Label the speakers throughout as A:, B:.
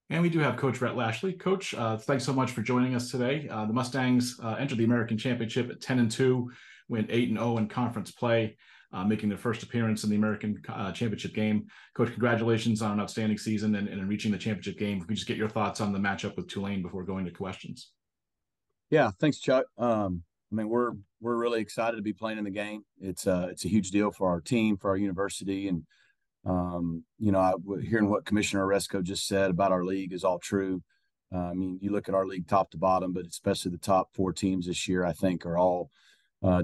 A: And we do have Coach Rhett Lashlee. Coach, thanks so much for joining us today. The Mustangs entered the American Championship at 10-2, went 8-0 in conference play, making their first appearance in the American Championship game. Coach, congratulations on an outstanding season and in reaching the championship game. If we just get your thoughts on the matchup with Tulane before going to questions.
B: Yeah, thanks, Chuck. We're really excited to be playing in the game. It's a huge deal for our team, for our university, and hearing what Commissioner Oresco just said about our league is all true. You look at our league top to bottom, but especially the top four teams this year, I think, are all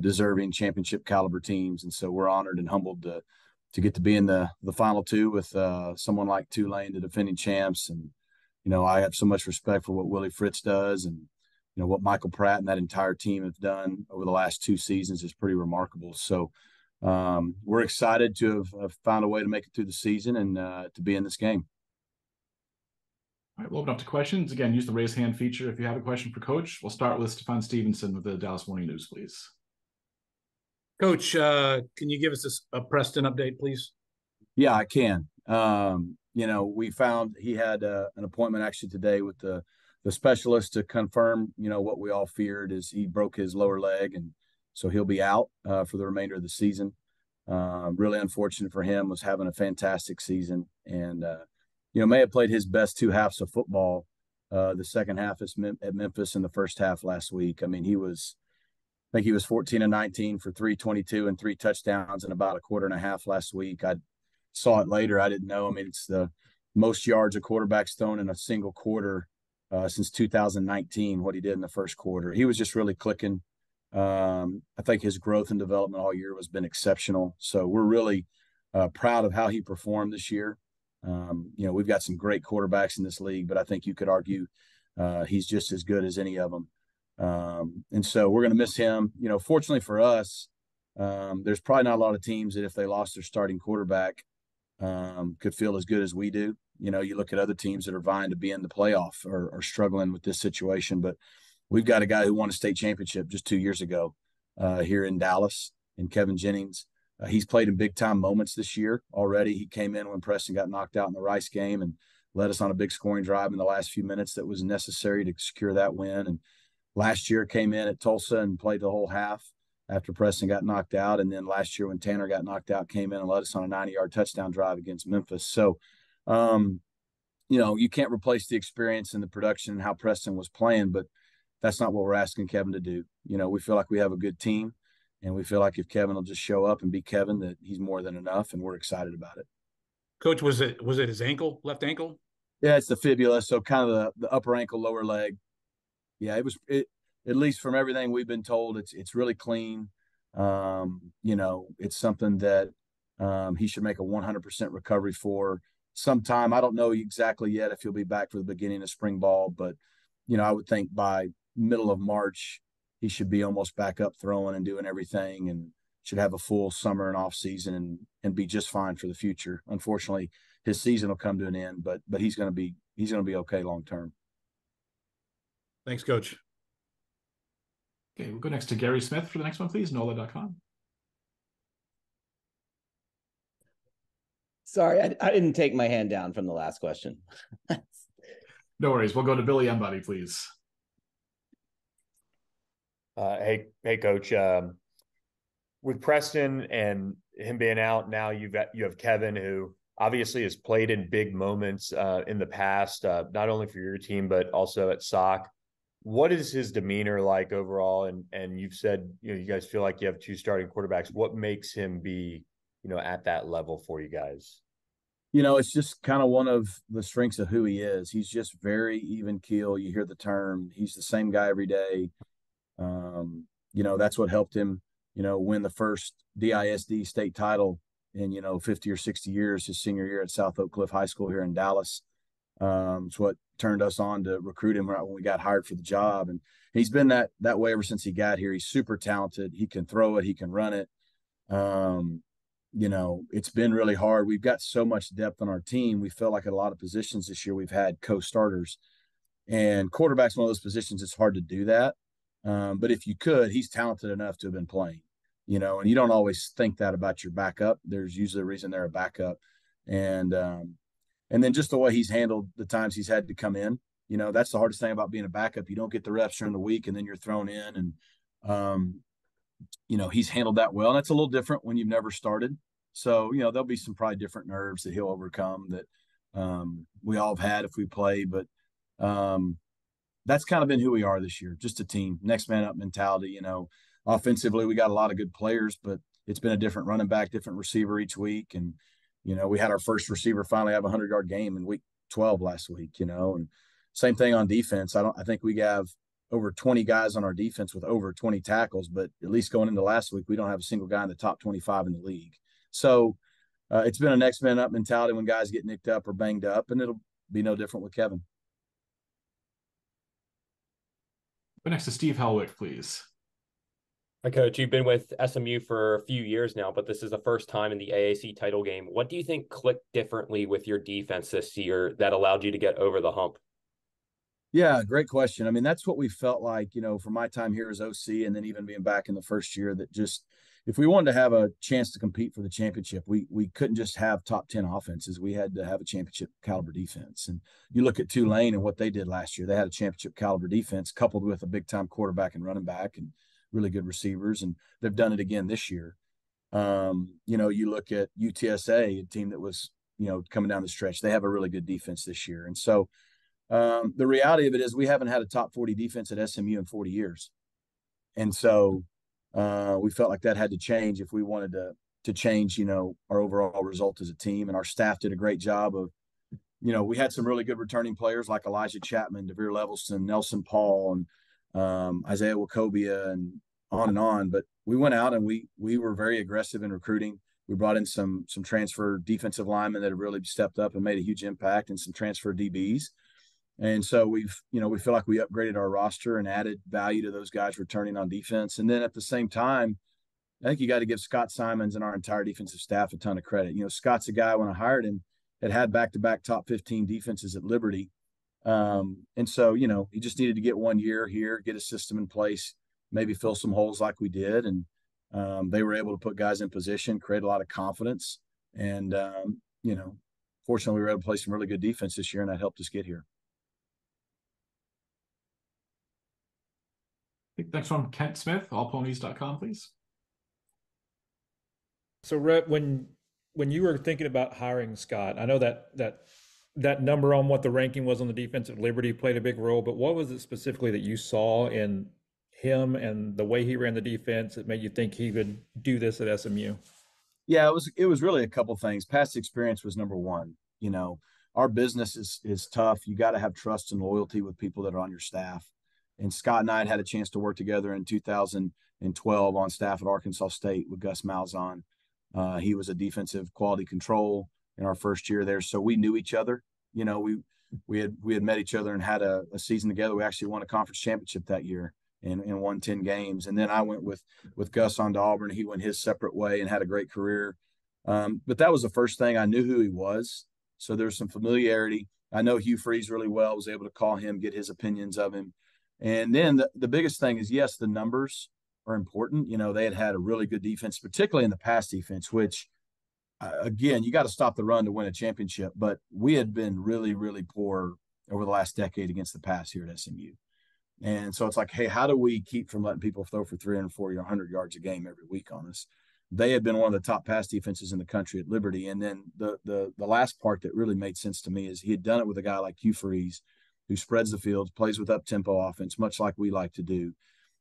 B: deserving championship caliber teams, and so we're honored and humbled to get to be in the final two with someone like Tulane, the defending champs. And I have so much respect for what Willie Fritz does, and what Michael Pratt and that entire team have done over the last two seasons is pretty remarkable. So we're excited to have found a way to make it through the season and to be in this game.
A: All right, we'll open up to questions. Again, use the raise hand feature if you have a question for Coach. We'll start with Stefan Stevenson with the Dallas Morning News, please.
C: Coach, can you give us a Preston update, please?
B: Yeah, I can. We found he had an appointment actually today with the specialist to confirm, what we all feared is he broke his lower leg, and so he'll be out for the remainder of the season. Really unfortunate for him, was having a fantastic season, and may have played his best two halves of football. The second half at Memphis and the first half last week. I think he was 14 and 19 for 322 and 3 touchdowns in about a quarter and a half last week. I saw it later. I didn't know. It's the most yards a quarterback's thrown in a single quarter since 2019, what he did in the first quarter. He was just really clicking. I think his growth and development all year has been exceptional. So we're really proud of how he performed this year. We've got some great quarterbacks in this league, but I think you could argue he's just as good as any of them. And so we're going to miss him. Fortunately for us, there's probably not a lot of teams that if they lost their starting quarterback could feel as good as we do. You look at other teams that are vying to be in the playoff or struggling with this situation, but we've got a guy who won a state championship just 2 years ago here in Dallas, in Kevin Jennings. He's played in big-time moments this year already. He came in when Preston got knocked out in the Rice game and led us on a big scoring drive in the last few minutes that was necessary to secure that win. And last year came in at Tulsa and played the whole half after Preston got knocked out. And then last year when Tanner got knocked out, came in and led us on a 90-yard touchdown drive against Memphis. So, you can't replace the experience and the production and how Preston was playing, but that's not what we're asking Kevin to do. We feel like we have a good team, and we feel like if Kevin will just show up and be Kevin, that he's more than enough, and we're excited about it.
C: Coach, was it his ankle, left ankle?
B: Yeah, it's the fibula, so kind of the upper ankle, lower leg. Yeah, it at least from everything we've been told, it's really clean. It's something that he should make a 100% recovery for sometime. I don't know exactly yet if he'll be back for the beginning of spring ball, but I would think by middle of March he should be almost back up throwing and doing everything, and should have a full summer and off season and be just fine for the future. Unfortunately, his season will come to an end, but he's going to be okay long term.
C: Thanks, Coach.
A: Okay, we'll go next to Gary Smith for the next one, please. NOLA.com.
D: Sorry, I didn't take my hand down from the last question.
A: No worries. We'll go to Billy Embody, please.
E: Hey, Coach. With Preston and him being out now, you have Kevin, who obviously has played in big moments in the past, not only for your team but also at SOC. What is his demeanor like overall? And you've said you guys feel like you have two starting quarterbacks. What makes him be at that level for you guys?
B: It's just kind of one of the strengths of who he is. He's just very even keel. You hear the term. He's the same guy every day. That's what helped him, win the first DISD state title in, 50 or 60 years, his senior year at South Oak Cliff High School here in Dallas. It's what turned us on to recruit him right when we got hired for the job. And he's been that way ever since he got here. He's super talented. He can throw it. He can run it. It's been really hard. We've got so much depth on our team. We felt like at a lot of positions this year we've had co-starters, and quarterback's one of those positions. It's hard to do that. But if you could, he's talented enough to have been playing, and you don't always think that about your backup. There's usually a reason they're a backup. And And then just the way he's handled the times he's had to come in, you know, that's the hardest thing about being a backup. You don't get the reps during the week and then you're thrown in. And, you know, he's handled that well. And it's a little different when you've never started. So, you know, there'll be some probably different nerves that he'll overcome that we all have had if we play. But that's kind of been who we are this year, just a team, next man up mentality. You know, offensively, we got a lot of good players, but it's been a different running back, different receiver each week. And, you know, we had our first receiver finally have a 100-yard game in week 12 last week, you know, and same thing on defense. I think we have over 20 guys on our defense with over 20 tackles, but at least going into last week, we don't have a single guy in the top 25 in the league. So it's been a next man up mentality when guys get nicked up or banged up, and it'll be no different with Kevin.
A: Go next to Steve Helwick, please.
F: Hi, Coach. You've been with SMU for a few years now, but this is the first time in the AAC title game. What do you think clicked differently with your defense this year that allowed you to get over the hump?
B: Yeah, great question. I mean, that's what we felt like, you know, for my time here as OC and then even being back in the first year, that just if we wanted to have a chance to compete for the championship, we couldn't just have top 10 offenses. We had to have a championship caliber defense. And you look at Tulane and what they did last year. They had a championship caliber defense coupled with a big time quarterback and running back and really good receivers. And they've done it again this year. You know, you look at UTSA, a team that was, you know, coming down the stretch. They have a really good defense this year. And so the reality of it is we haven't had a top 40 defense at SMU in 40 years. And so we felt like that had to change if we wanted to change, you know, our overall result as a team. And our staff did a great job of, you know, we had some really good returning players like Elijah Chapman, Devere Levelston, Nelson Paul, and Isaiah Wacobia, and on. But we went out and we were very aggressive in recruiting. We brought in some transfer defensive linemen that have really stepped up and made a huge impact, and some transfer DBs. And so we feel like we upgraded our roster and added value to those guys returning on defense. And then at the same time, I think you got to give Scott Simons and our entire defensive staff a ton of credit. You know, Scott's a guy, when I hired him, had back-to-back top 15 defenses at Liberty. And so, you know, he just needed to get 1 year here, get a system in place, maybe fill some holes like we did. And they were able to put guys in position, create a lot of confidence. And, you know, fortunately, we were able to play some really good defense this year, and that helped us get here.
A: Next one, Kent Smith, allponies.com, please.
G: So, Rhett, when you were thinking about hiring Scott, I know that number on what the ranking was on the defense at Liberty played a big role, but what was it specifically that you saw in him and the way he ran the defense that made you think he would do this at SMU?
B: Yeah, it was really a couple things. Past experience was number one. You know, our business is tough. You got to have trust and loyalty with people that are on your staff. And Scott and I had a chance to work together in 2012 on staff at Arkansas State with Gus Malzahn. He was a defensive quality control in our first year there, so we knew each other. You know, we had met each other and had a season together. We actually won a conference championship that year and won 10 games. And then I went with Gus on to Auburn. He went his separate way and had a great career. But that was the first thing. I knew who he was, so there's some familiarity. I know Hugh Freeze really well. Was able to call him, get his opinions of him. And then the biggest thing is, yes, the numbers are important. You know, they had a really good defense, particularly in the pass defense, which, again, you got to stop the run to win a championship. But we had been really, really poor over the last decade against the pass here at SMU. And so it's like, hey, how do we keep from letting people throw for 340 or 100 yards a game every week on us? They had been one of the top pass defenses in the country at Liberty. And then the last part that really made sense to me is he had done it with a guy like Hugh Freeze, who spreads the field, plays with up-tempo offense, much like we like to do.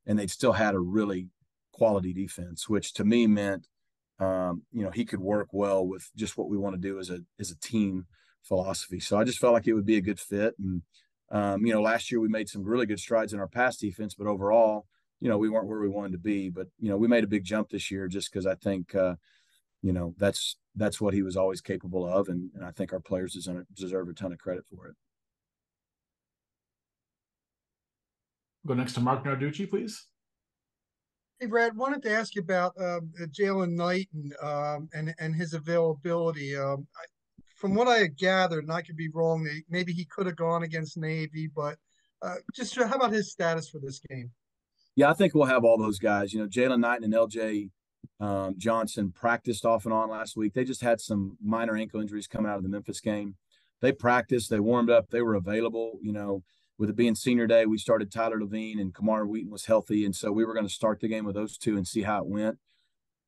B: And they'd still had a really quality defense, which to me meant, you know, he could work well with just what we want to do as a team philosophy. So I just felt like it would be a good fit. And, you know, last year we made some really good strides in our pass defense, but overall, you know, we weren't where we wanted to be. But, you know, we made a big jump this year just because I think, you know, that's what he was always capable of. And I think our players deserve a ton of credit for it.
A: Go next to Mark Narducci, please.
H: Hey, Brad, wanted to ask you about Jalen Knight and his availability. From what I had gathered, and I could be wrong, maybe he could have gone against Navy, but just how about his status for this game?
B: Yeah, I think we'll have all those guys. You know, Jalen Knight and LJ Johnson practiced off and on last week. They just had some minor ankle injuries coming out of the Memphis game. they practiced, they warmed up, they were available. With it being senior day, we started Tyler Levine and Kamar Wheaton was healthy. And so we were going to start the game with those two and see how it went.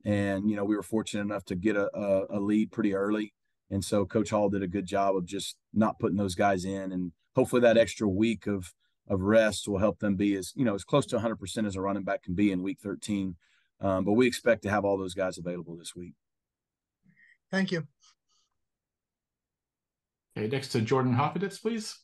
B: And, we were fortunate enough to get a lead pretty early. And so Coach Hall did a good job of just not putting those guys in. And hopefully that extra week of rest will help them be as close to 100% as a running back can be in week 13. But we expect to have all those guys available this week.
H: Thank you.
A: Okay, next to Jordan Hofeditz, please.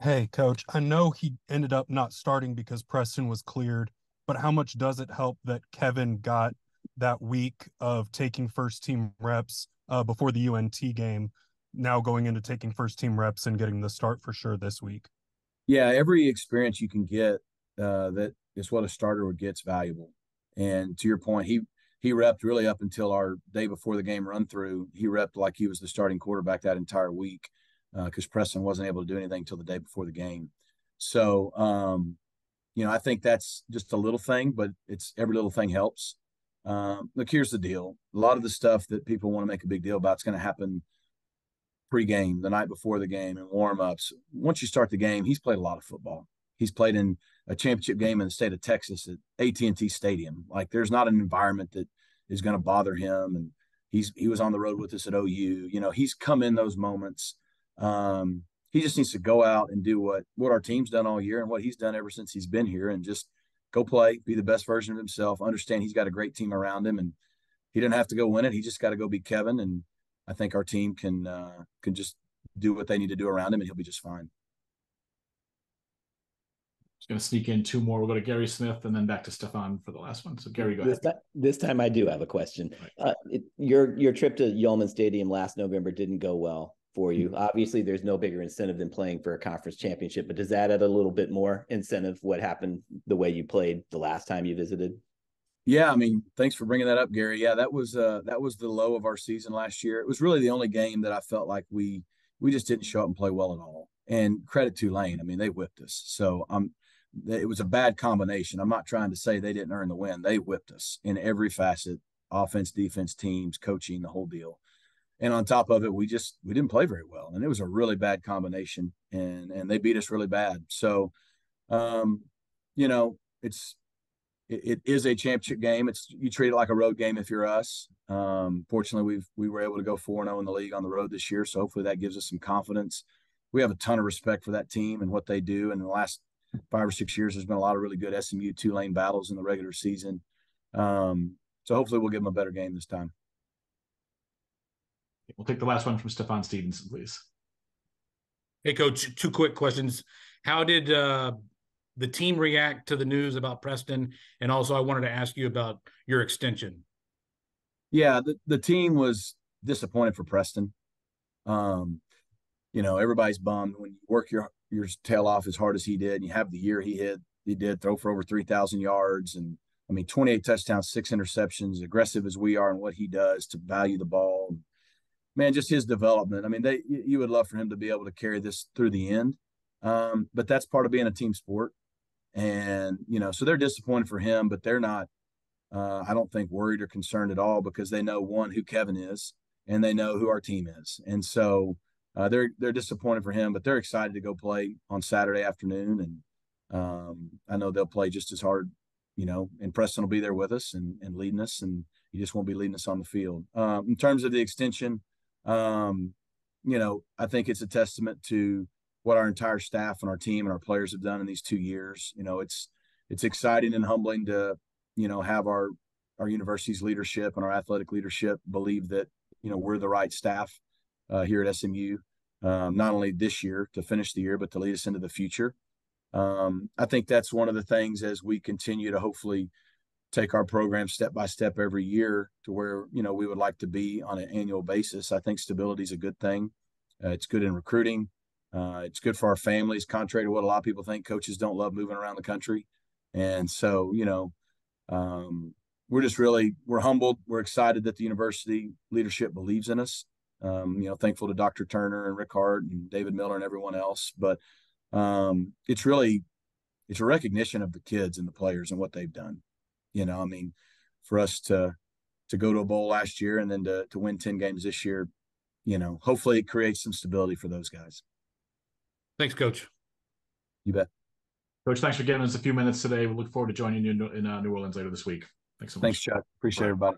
I: Hey, Coach, I know he ended up not starting because Preston was cleared, but how much does it help that Kevin got that week of taking first team reps before the UNT game, now going into taking first team reps and getting the start for sure this week?
B: Yeah, every experience you can get that is what a starter would get is valuable. And to your point, he repped really up until our day before the game run through. He repped like he was the starting quarterback that entire week because Preston wasn't able to do anything until the day before the game. So, I think that's just a little thing, but it's every little thing helps. Look, here's the deal. A lot of the stuff that people want to make a big deal about is going to happen pre-game, the night before the game, and warm-ups. Once you start the game, he's played a lot of football. He's played in a championship game in the state of Texas at AT&T Stadium. Like, there's not an environment that is going to bother him. And he was on the road with us at OU. He's come in those moments. He just needs to go out and do what our team's done all year and what he's done ever since he's been here, and just go play, be the best version of himself, understand he's got a great team around him, and he didn't have to go win it. He just got to go be Kevin. And I think our team can just do what they need to do around him, and he'll be just fine.
A: Just going to sneak in two more. We'll go to Gary Smith and then back to Stefan for the last one. So Gary, go ahead.
D: This time I do have a question. Your trip to Yeoman Stadium last November didn't go well for you. Obviously, there's no bigger incentive than playing for a conference championship, but does that add a little bit more incentive what happened the way you played the last time you visited?
B: Yeah, I mean, thanks for bringing that up, Gary. Yeah, that was the low of our season last year. It was really the only game that I felt like we just didn't show up and play well at all. And credit to Tulane. I mean, they whipped us. So it was a bad combination. I'm not trying to say they didn't earn the win. They whipped us in every facet: offense, defense, teams, coaching, the whole deal. And on top of it, we didn't play very well. And it was a really bad combination, and they beat us really bad. So, it is a championship game. You treat it like a road game if you're us. Fortunately, we were able to go 4-0 in the league on the road this year. So hopefully that gives us some confidence. We have a ton of respect for that team and what they do. And in the last 5 or 6 years, there's been a lot of really good SMU-Tulane battles in the regular season. So hopefully we'll give them a better game this time.
A: We'll take the last one from Stefan Stevenson, please.
C: Hey, Coach, 2 quick questions. How did the team react to the news about Preston? And also, I wanted to ask you about your extension.
B: Yeah, the team was disappointed for Preston. Everybody's bummed when you work your tail off as hard as he did, and you have the year he did throw for over 3,000 yards. And, 28 touchdowns, 6 interceptions, aggressive as we are and what he does to value the ball. Man, just his development. You would love for him to be able to carry this through the end. But that's part of being a team sport. And, so they're disappointed for him, but they're not, I don't think, worried or concerned at all, because they know, one, who Kevin is, and they know who our team is. And so they're disappointed for him, but they're excited to go play on Saturday afternoon. And I know they'll play just as hard, and Preston will be there with us and leading us, and he just won't be leading us on the field. In terms of the extension, I think it's a testament to what our entire staff and our team and our players have done in these 2 years. It's exciting and humbling to, have our university's leadership and our athletic leadership believe that, we're the right staff here at SMU, not only this year to finish the year, but to lead us into the future. I think that's one of the things as we continue to hopefully take our program step by step every year to where, we would like to be on an annual basis. I think stability is a good thing. It's good in recruiting. It's good for our families, contrary to what a lot of people think. Coaches don't love moving around the country. And so, we're humbled. We're excited that the university leadership believes in us. Thankful to Dr. Turner and Rick Hart and David Miller and everyone else. But it's a recognition of the kids and the players and what they've done. For us to go to a bowl last year and then to win 10 games this year, hopefully it creates some stability for those guys.
C: Thanks, Coach.
B: You bet.
A: Coach, thanks for giving us a few minutes today. We look forward to joining you in New Orleans later this week. Thanks so much.
B: Thanks, Chuck. Appreciate everybody.